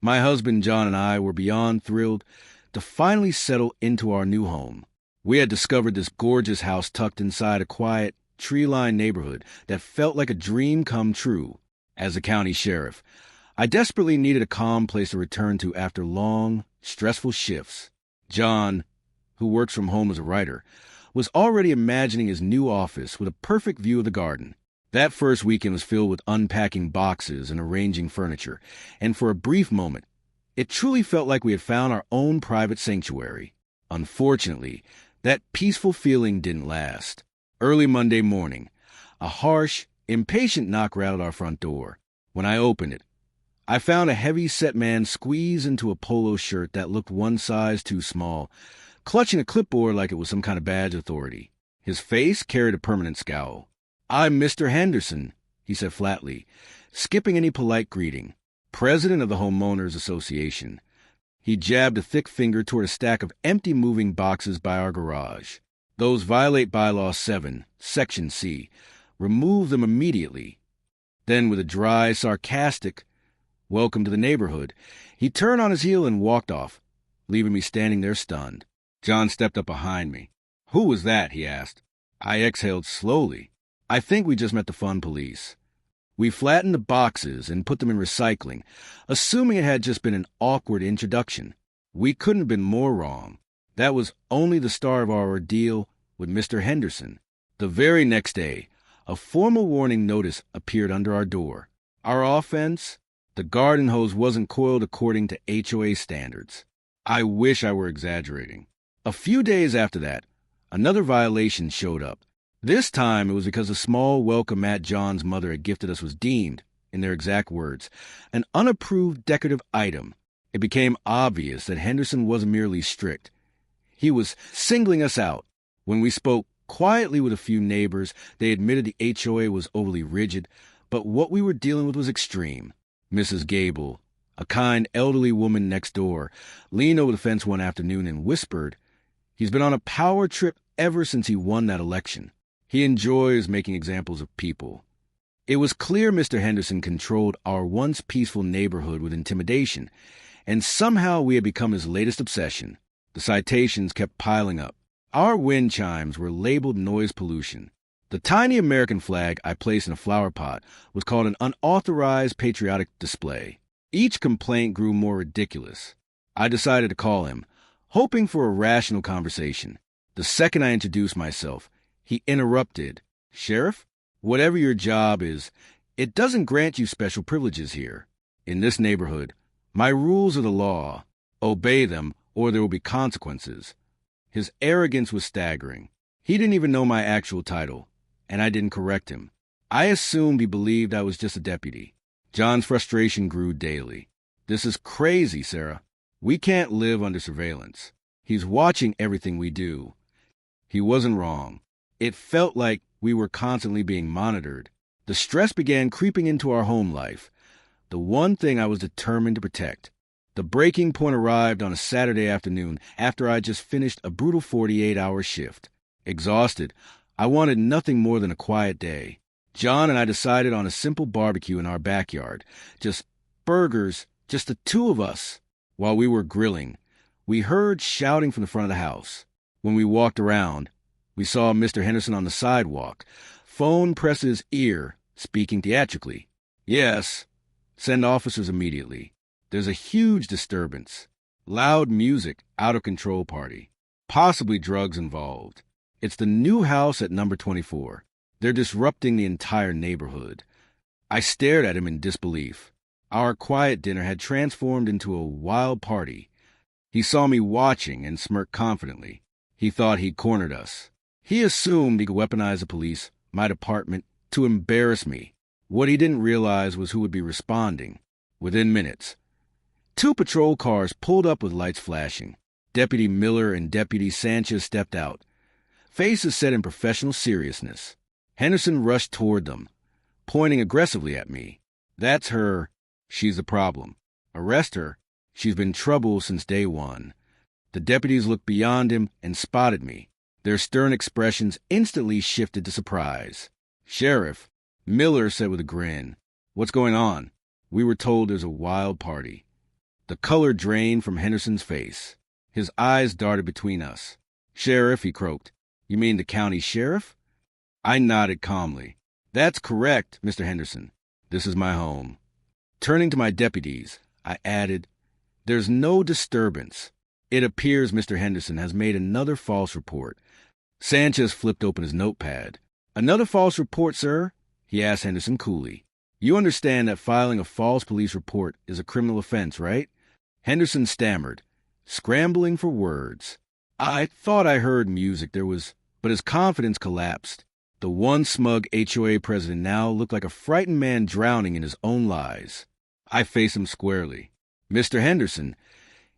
My husband John and I were beyond thrilled to finally settle into our new home. We had discovered this gorgeous house tucked inside a quiet, tree-lined neighborhood that felt like a dream come true. As a county sheriff, I desperately needed a calm place to return to after long, stressful shifts. John, who works from home as a writer, was already imagining his new office with a perfect view of the garden. That first weekend was filled with unpacking boxes and arranging furniture, and for a brief moment, it truly felt like we had found our own private sanctuary. Unfortunately, that peaceful feeling didn't last. Early Monday morning, a harsh, impatient knock rattled our front door. When I opened it, I found a heavy-set man squeezed into a polo shirt that looked one size too small, clutching a clipboard like it was some kind of badge of authority. His face carried a permanent scowl. "I'm Mr. Henderson," he said flatly, skipping any polite greeting. "President of the Homeowners Association." He jabbed a thick finger toward a stack of empty moving boxes by our garage. "Those violate Bylaw 7, Section C. Remove them immediately." Then, with a dry, sarcastic welcome to the neighborhood, he turned on his heel and walked off, leaving me standing there stunned. John stepped up behind me. "Who was that?" he asked. I exhaled slowly. "I think we just met the fun police." We flattened the boxes and put them in recycling, assuming it had just been an awkward introduction. We couldn't have been more wrong. That was only the start of our ordeal with Mr. Henderson. The very next day, a formal warning notice appeared under our door. Our offense? The garden hose wasn't coiled according to HOA standards. I wish I were exaggerating. A few days after that, another violation showed up. This time it was because the small welcome mat John's mother had gifted us was deemed, in their exact words, an unapproved decorative item. It became obvious that Henderson wasn't merely strict. He was singling us out. When we spoke quietly with a few neighbors, they admitted the HOA was overly rigid, but what we were dealing with was extreme. Mrs. Gable, a kind elderly woman next door, leaned over the fence one afternoon and whispered, "He's been on a power trip ever since he won that election. He enjoys making examples of people." It was clear Mr. Henderson controlled our once peaceful neighborhood with intimidation, and somehow we had become his latest obsession. The citations kept piling up. Our wind chimes were labeled noise pollution. The tiny American flag I placed in a flower pot was called an unauthorized patriotic display. Each complaint grew more ridiculous. I decided to call him, hoping for a rational conversation. The second I introduced myself, he interrupted. "Sheriff, whatever your job is, it doesn't grant you special privileges here. In this neighborhood, my rules are the law. Obey them, or there will be consequences." His arrogance was staggering. He didn't even know my actual title, and I didn't correct him. I assumed he believed I was just a deputy. John's frustration grew daily. "This is crazy, Sarah. We can't live under surveillance. He's watching everything we do." He wasn't wrong. It felt like we were constantly being monitored. The stress began creeping into our home life, the one thing I was determined to protect. The breaking point arrived on a Saturday afternoon after I just finished a brutal 48-hour shift. Exhausted, I wanted nothing more than a quiet day. John and I decided on a simple barbecue in our backyard. Just burgers, just the two of us. While we were grilling, we heard shouting from the front of the house. When we walked around, we saw Mr. Henderson on the sidewalk, phone pressed to his ear, speaking theatrically. "Yes, send officers immediately. There's a huge disturbance. Loud music, out-of-control party. Possibly drugs involved. It's the new house at number 24. They're disrupting the entire neighborhood." I stared at him in disbelief. Our quiet dinner had transformed into a wild party. He saw me watching and smirked confidently. He thought he'd cornered us. He assumed he could weaponize the police, my department, to embarrass me. What he didn't realize was who would be responding. Within minutes, 2 patrol cars pulled up with lights flashing. Deputy Miller and Deputy Sanchez stepped out, faces set in professional seriousness. Henderson rushed toward them, pointing aggressively at me. "That's her. She's the problem. Arrest her. She's been trouble since day one." The deputies looked beyond him and spotted me. Their stern expressions instantly shifted to surprise. "Sheriff," Miller said with a grin, "what's going on?" "We were told there's a wild party." The color drained from Henderson's face. His eyes darted between us. "Sheriff," he croaked. "You mean the county sheriff?" I nodded calmly. "That's correct, Mr. Henderson. This is my home." Turning to my deputies, I added, "There's no disturbance. It appears Mr. Henderson has made another false report." Sanchez flipped open his notepad. "Another false report, sir?" he asked Henderson coolly. "You understand that filing a false police report is a criminal offense, right?" Henderson stammered, scrambling for words. I thought I heard music. But his confidence collapsed. The once smug HOA president now looked like a frightened man drowning in his own lies. I faced him squarely. "Mr. Henderson,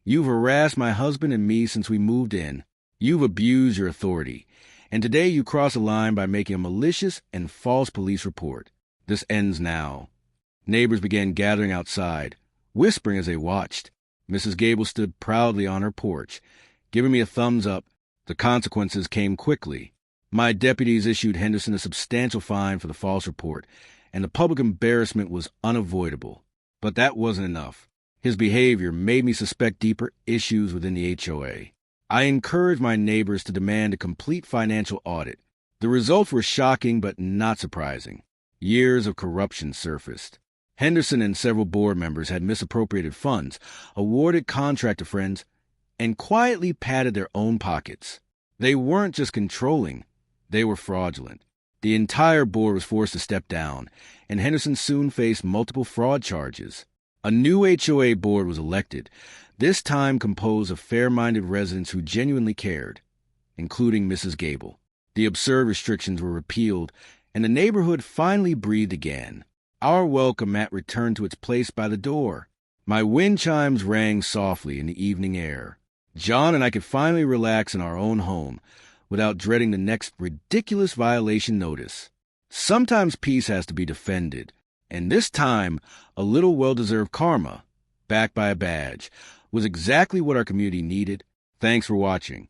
you've harassed my husband and me since we moved in. You've abused your authority. And today you cross a line by making a malicious and false police report. This ends now." Neighbors began gathering outside, whispering as they watched. Mrs. Gable stood proudly on her porch, giving me a thumbs up. The consequences came quickly. My deputies issued Henderson a substantial fine for the false report, and the public embarrassment was unavoidable. But that wasn't enough. His behavior made me suspect deeper issues within the HOA. I encouraged my neighbors to demand a complete financial audit. The results were shocking but not surprising. Years of corruption surfaced. Henderson and several board members had misappropriated funds, awarded contract to friends, and quietly padded their own pockets. They weren't just controlling, they were fraudulent. The entire board was forced to step down, and Henderson soon faced multiple fraud charges. A new HOA board was elected, this time composed of fair-minded residents who genuinely cared, including Mrs. Gable. The absurd restrictions were repealed, and the neighborhood finally breathed again. Our welcome mat returned to its place by the door. My wind chimes rang softly in the evening air. John and I could finally relax in our own home without dreading the next ridiculous violation notice. Sometimes peace has to be defended, and this time a little well-deserved karma, backed by a badge, was exactly what our community needed. Thanks for watching.